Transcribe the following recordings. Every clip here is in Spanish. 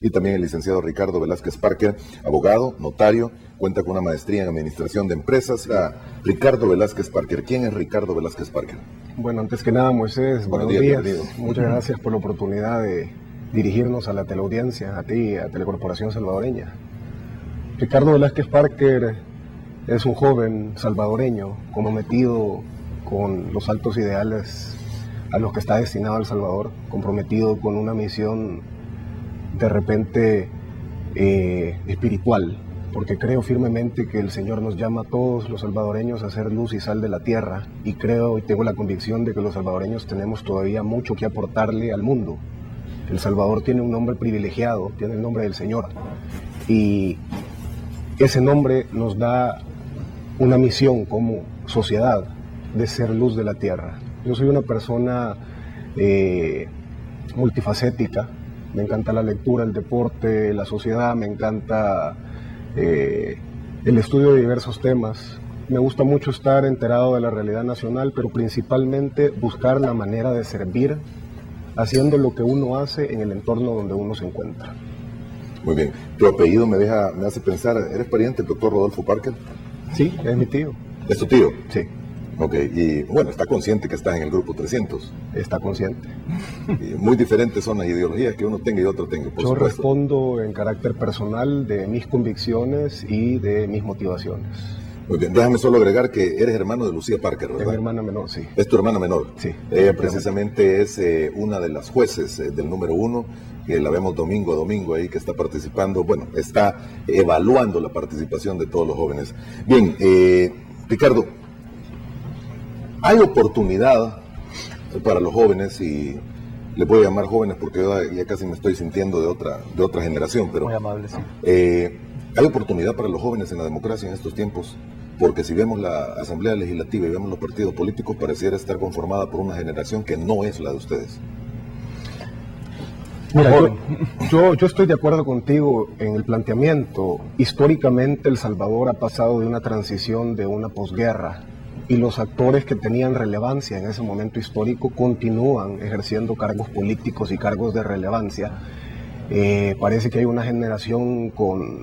Y también el licenciado Ricardo Velázquez Parker, abogado, notario, cuenta con una maestría en administración de empresas. Ricardo Velázquez Parker, ¿quién es Ricardo Velázquez Parker? Bueno, antes que nada, Moisés, buenos días. Bienvenido. Muchas gracias por la oportunidad de dirigirnos a la teleaudiencia, a ti, a Telecorporación Salvadoreña. Ricardo Velázquez Parker es un joven salvadoreño comprometido con los altos ideales a los que está destinado El Salvador, comprometido con una misión de repente espiritual, porque creo firmemente que el Señor nos llama a todos los salvadoreños a ser luz y sal de la tierra, y creo y tengo la convicción de que los salvadoreños tenemos todavía mucho que aportarle al mundo. El Salvador tiene un nombre privilegiado, tiene el nombre del Señor, y ese nombre nos da una misión como sociedad de ser luz de la tierra. Yo soy una persona multifacética. Me encanta la lectura, el deporte, la sociedad, me encanta el estudio de diversos temas. Me gusta mucho estar enterado de la realidad nacional, pero principalmente buscar la manera de servir, haciendo lo que uno hace en el entorno donde uno se encuentra. Muy bien. Tu apellido me hace pensar, ¿eres pariente del doctor Rodolfo Parker? Sí, es mi tío. ¿Es tu tío? Sí. Ok, y bueno, está consciente que estás en el grupo 300. Está consciente. Y muy diferentes son las ideologías que uno tenga y otro tenga, por Yo supuesto. respondo en carácter personal de mis convicciones y de mis motivaciones. Muy bien, déjame solo agregar que eres hermano de Lucía Parker, ¿verdad? Es mi hermana menor, sí. ¿Es tu hermana menor? Sí. Ella precisamente es una de las jueces del número 1, que la vemos domingo a domingo ahí, que está participando, bueno, está evaluando la participación de todos los jóvenes. Bien, Ricardo, hay oportunidad para los jóvenes, y les voy a llamar jóvenes porque yo ya casi me estoy sintiendo de otra generación, pero muy amable, sí. hay oportunidad para los jóvenes en la democracia en estos tiempos, porque si vemos la Asamblea Legislativa y vemos los partidos políticos, pareciera estar conformada por una generación que no es la de ustedes. Mira, yo estoy de acuerdo contigo en el planteamiento. Históricamente El Salvador ha pasado de una transición de una posguerra, y los actores que tenían relevancia en ese momento histórico continúan ejerciendo cargos políticos y cargos de relevancia. Parece que hay una generación con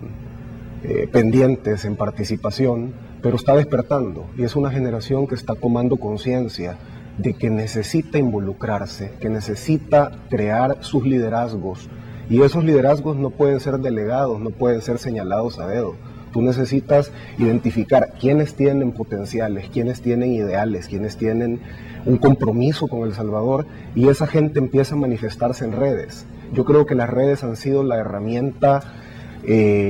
pendientes en participación, pero está despertando, y es una generación que está tomando conciencia de que necesita involucrarse, que necesita crear sus liderazgos, y esos liderazgos no pueden ser delegados, no pueden ser señalados a dedo. Tú necesitas identificar quiénes tienen potenciales, quiénes tienen ideales, quiénes tienen un compromiso con El Salvador, y esa gente empieza a manifestarse en redes. Yo creo que las redes han sido la herramienta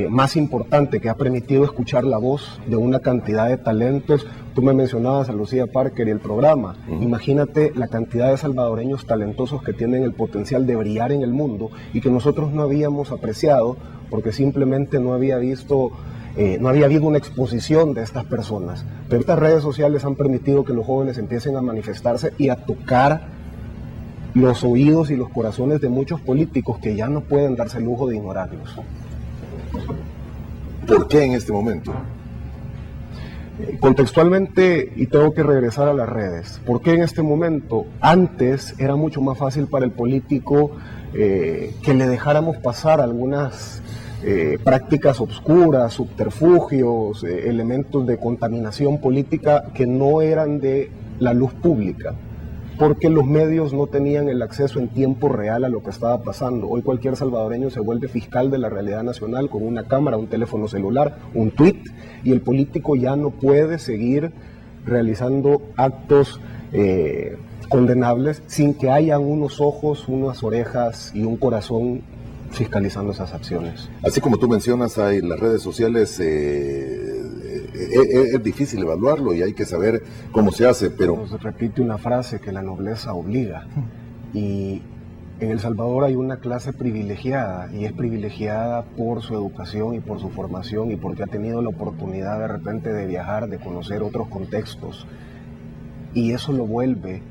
más importante que ha permitido escuchar la voz de una cantidad de talentos. Tú me mencionabas a Lucía Parker y el programa. Imagínate la cantidad de salvadoreños talentosos que tienen el potencial de brillar en el mundo y que nosotros no habíamos apreciado porque simplemente no había habido una exposición de estas personas. Pero estas redes sociales han permitido que los jóvenes empiecen a manifestarse y a tocar los oídos y los corazones de muchos políticos que ya no pueden darse el lujo de ignorarlos. ¿Por qué en este momento? Contextualmente, y tengo que regresar a las redes, ¿por qué en este momento? Antes era mucho más fácil para el político que le dejáramos pasar algunas prácticas obscuras, subterfugios, elementos de contaminación política que no eran de la luz pública, porque los medios no tenían el acceso en tiempo real a lo que estaba pasando. Hoy cualquier salvadoreño se vuelve fiscal de la realidad nacional con una cámara, un teléfono celular, un tuit, y el político ya no puede seguir realizando actos condenables sin que hayan unos ojos, unas orejas y un corazón fiscalizando esas acciones. Así como tú mencionas, hay las redes sociales, es difícil evaluarlo y hay que saber cómo se hace, pero... Nos repite una frase que la nobleza obliga, y en El Salvador hay una clase privilegiada, y es privilegiada por su educación y por su formación y porque ha tenido la oportunidad de repente de viajar, de conocer otros contextos, y eso lo vuelve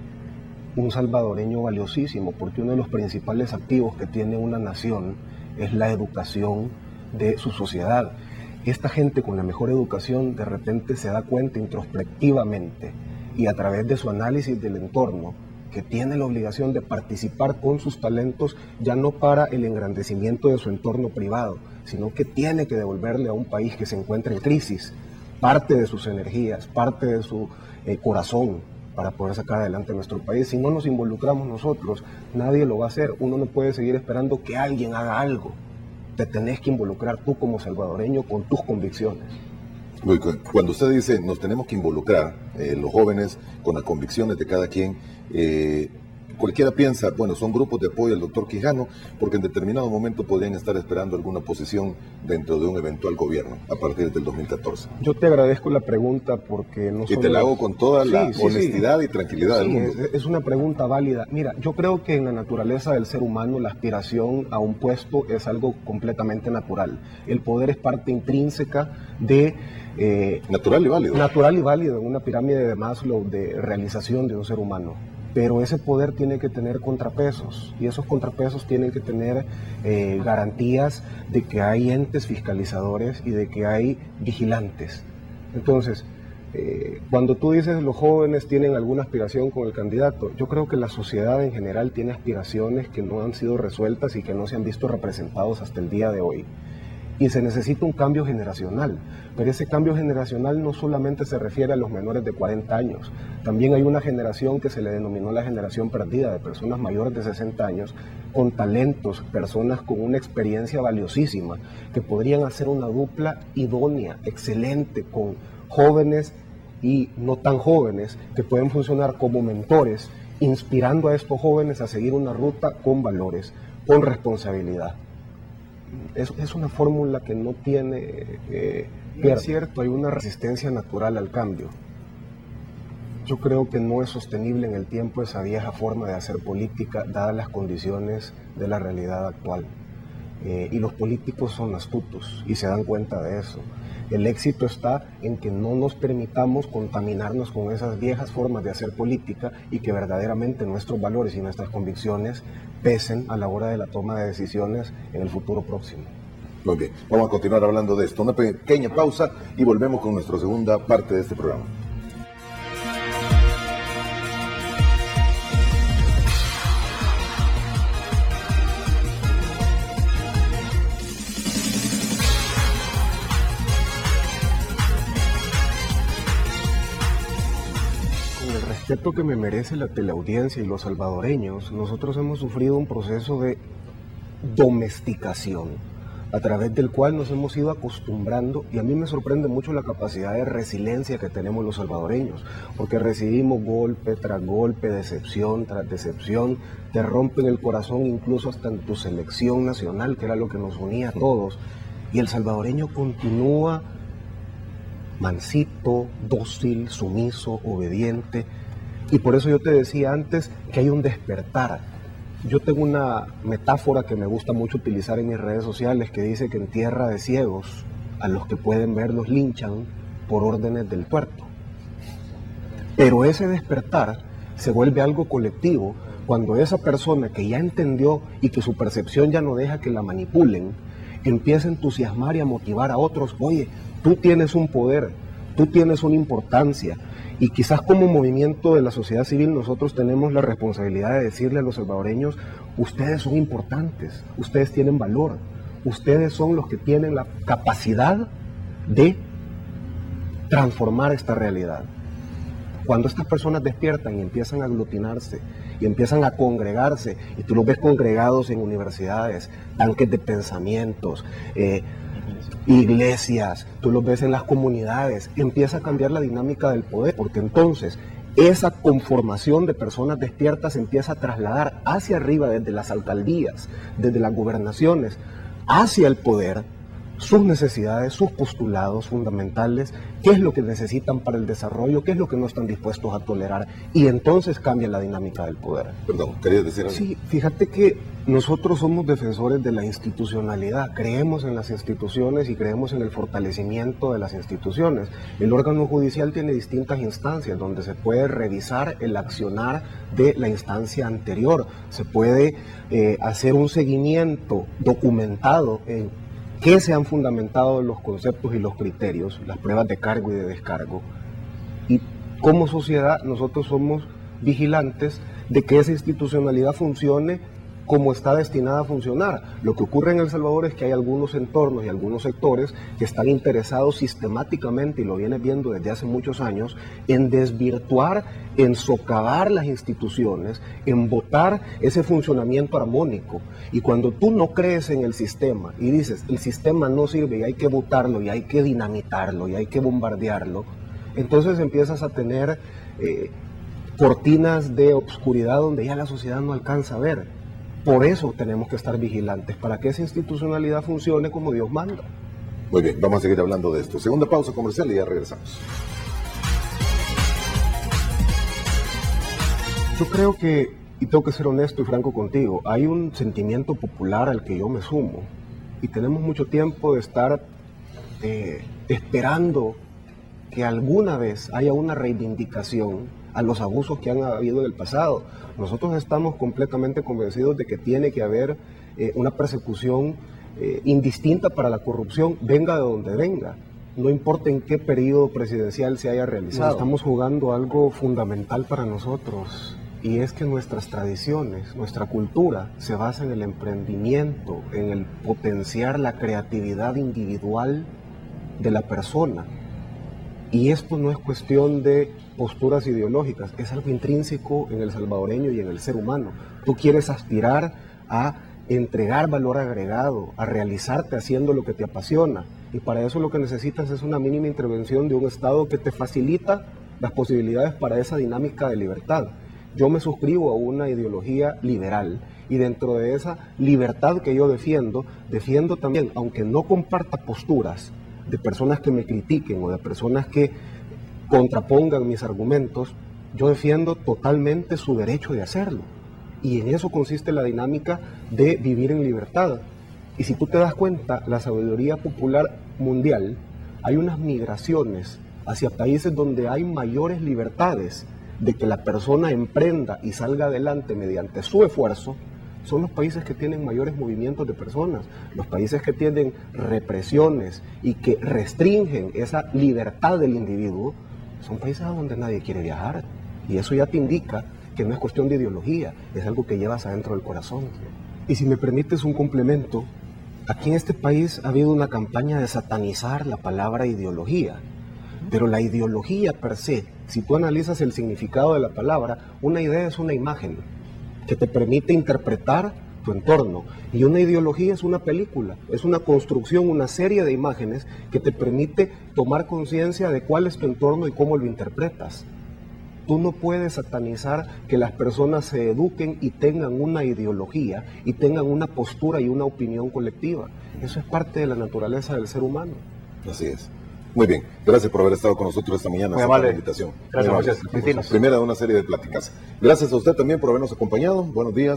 un salvadoreño valiosísimo, porque uno de los principales activos que tiene una nación es la educación de su sociedad. Esta gente con la mejor educación de repente se da cuenta introspectivamente y a través de su análisis del entorno que tiene la obligación de participar con sus talentos, ya no para el engrandecimiento de su entorno privado, sino que tiene que devolverle a un país que se encuentra en crisis parte de sus energías, parte de su corazón, para poder sacar adelante nuestro país. Si no nos involucramos nosotros, nadie lo va a hacer. Uno no puede seguir esperando que alguien haga algo. Te tenés que involucrar tú como salvadoreño con tus convicciones. Cuando usted dice nos tenemos que involucrar, los jóvenes, con las convicciones de cada quien, cualquiera piensa, bueno, son grupos de apoyo al doctor Quijano, porque en determinado momento podrían estar esperando alguna posición dentro de un eventual gobierno a partir del 2014. Yo te agradezco la pregunta porque no y te la hago con toda la honestidad y tranquilidad del mundo. Es una pregunta válida. Mira, yo creo que en la naturaleza del ser humano la aspiración a un puesto es algo completamente natural. El poder es parte intrínseca de... natural y válido. Natural y válido en una pirámide de Maslow de realización de un ser humano. Pero ese poder tiene que tener contrapesos y esos contrapesos tienen que tener garantías de que hay entes fiscalizadores y de que hay vigilantes. Entonces, cuando tú dices los jóvenes tienen alguna aspiración con el candidato, yo creo que la sociedad en general tiene aspiraciones que no han sido resueltas y que no se han visto representados hasta el día de hoy. Y se necesita un cambio generacional, pero ese cambio generacional no solamente se refiere a los menores de 40 años, también hay una generación que se le denominó la generación perdida, de personas mayores de 60 años, con talentos, personas con una experiencia valiosísima, que podrían hacer una dupla idónea, excelente, con jóvenes y no tan jóvenes, que pueden funcionar como mentores, inspirando a estos jóvenes a seguir una ruta con valores, con responsabilidad. Es una fórmula que no tiene... es cierto, hay una resistencia natural al cambio. Yo creo que no es sostenible en el tiempo esa vieja forma de hacer política, dadas las condiciones de la realidad actual. Y los políticos son astutos y se dan cuenta de eso. El éxito está en que no nos permitamos contaminarnos con esas viejas formas de hacer política y que verdaderamente nuestros valores y nuestras convicciones pesen a la hora de la toma de decisiones en el futuro próximo. Muy bien, vamos a continuar hablando de esto. Una pequeña pausa y volvemos con nuestra segunda parte de este programa. El respeto que me merece la teleaudiencia y los salvadoreños, nosotros hemos sufrido un proceso de domesticación a través del cual nos hemos ido acostumbrando, y a mí me sorprende mucho la capacidad de resiliencia que tenemos los salvadoreños, porque recibimos golpe tras golpe, decepción tras decepción, te rompen el corazón incluso hasta en tu selección nacional, que era lo que nos unía a todos, y el salvadoreño continúa mansito, dócil, sumiso, obediente. Y por eso yo te decía antes que hay un despertar. Yo tengo una metáfora que me gusta mucho utilizar en mis redes sociales que dice que en tierra de ciegos a los que pueden ver los linchan por órdenes del tuerto. Pero ese despertar se vuelve algo colectivo cuando esa persona que ya entendió y que su percepción ya no deja que la manipulen, empieza a entusiasmar y a motivar a otros. Oye, tú tienes un poder, tú tienes una importancia. Y quizás como movimiento de la sociedad civil nosotros tenemos la responsabilidad de decirle a los salvadoreños, ustedes son importantes, ustedes tienen valor, ustedes son los que tienen la capacidad de transformar esta realidad. Cuando estas personas despiertan y empiezan a aglutinarse y empiezan a congregarse, y tú los ves congregados en universidades, tanques de pensamientos, iglesias, tú los ves en las comunidades, empieza a cambiar la dinámica del poder, porque entonces esa conformación de personas despiertas se empieza a trasladar hacia arriba desde las alcaldías, desde las gobernaciones, hacia el poder, sus necesidades, sus postulados fundamentales, qué es lo que necesitan para el desarrollo, qué es lo que no están dispuestos a tolerar, y entonces cambia la dinámica del poder. Perdón, ¿querías decir algo? Sí, fíjate que nosotros somos defensores de la institucionalidad, creemos en las instituciones y creemos en el fortalecimiento de las instituciones. El órgano judicial tiene distintas instancias donde se puede revisar el accionar de la instancia anterior, se puede hacer un seguimiento documentado en qué se han fundamentado los conceptos y los criterios, las pruebas de cargo y de descargo. Y como sociedad nosotros somos vigilantes de que esa institucionalidad funcione como está destinada a funcionar. Lo que ocurre en El Salvador es que hay algunos entornos y algunos sectores que están interesados sistemáticamente, y lo vienes viendo desde hace muchos años, en desvirtuar, en socavar las instituciones, en botar ese funcionamiento armónico. Y cuando tú no crees en el sistema y dices, el sistema no sirve y hay que botarlo, y hay que dinamitarlo, y hay que bombardearlo, entonces empiezas a tener cortinas de obscuridad donde ya la sociedad no alcanza a ver. Por eso tenemos que estar vigilantes, para que esa institucionalidad funcione como Dios manda. Muy bien, vamos a seguir hablando de esto. Segunda pausa comercial y ya regresamos. Yo creo que, y tengo que ser honesto y franco contigo, hay un sentimiento popular al que yo me sumo, y tenemos mucho tiempo de estar esperando que alguna vez haya una reivindicación a los abusos que han habido en el pasado. Nosotros estamos completamente convencidos de que tiene que haber una persecución indistinta para la corrupción, venga de donde venga, no importa en qué periodo presidencial se haya realizado. Estamos jugando algo fundamental para nosotros, y es que nuestras tradiciones, nuestra cultura se basa en el emprendimiento, en el potenciar la creatividad individual de la persona. Y esto no es cuestión de posturas ideológicas, es algo intrínseco en el salvadoreño y en el ser humano. Tú quieres aspirar a entregar valor agregado, a realizarte haciendo lo que te apasiona, y para eso lo que necesitas es una mínima intervención de un Estado que te facilita las posibilidades para esa dinámica de libertad. Yo me suscribo a una ideología liberal, y dentro de esa libertad que yo defiendo también, aunque no comparta posturas de personas que me critiquen o de personas que contrapongan mis argumentos, yo defiendo totalmente su derecho de hacerlo. Y en eso consiste la dinámica de vivir en libertad. Y si tú te das cuenta, la sabiduría popular mundial, hay unas migraciones hacia países donde hay mayores libertades de que la persona emprenda y salga adelante mediante su esfuerzo. Son los países que tienen mayores movimientos de personas, los países que tienen represiones y que restringen esa libertad del individuo, son países a donde nadie quiere viajar. Y eso ya te indica que no es cuestión de ideología, es algo que llevas adentro del corazón. Y si me permites un complemento, aquí en este país ha habido una campaña de satanizar la palabra ideología, pero la ideología per se, si tú analizas el significado de la palabra, una idea es una imagen que te permite interpretar tu entorno. Y una ideología es una película, es una construcción, una serie de imágenes que te permite tomar conciencia de cuál es tu entorno y cómo lo interpretas. Tú no puedes satanizar que las personas se eduquen y tengan una ideología y tengan una postura y una opinión colectiva. Eso es parte de la naturaleza del ser humano. Así es. Muy bien, gracias por haber estado con nosotros esta mañana. Muy amable. La invitación. Gracias, Primera de una serie de pláticas. Gracias a usted también por habernos acompañado. Buenos días.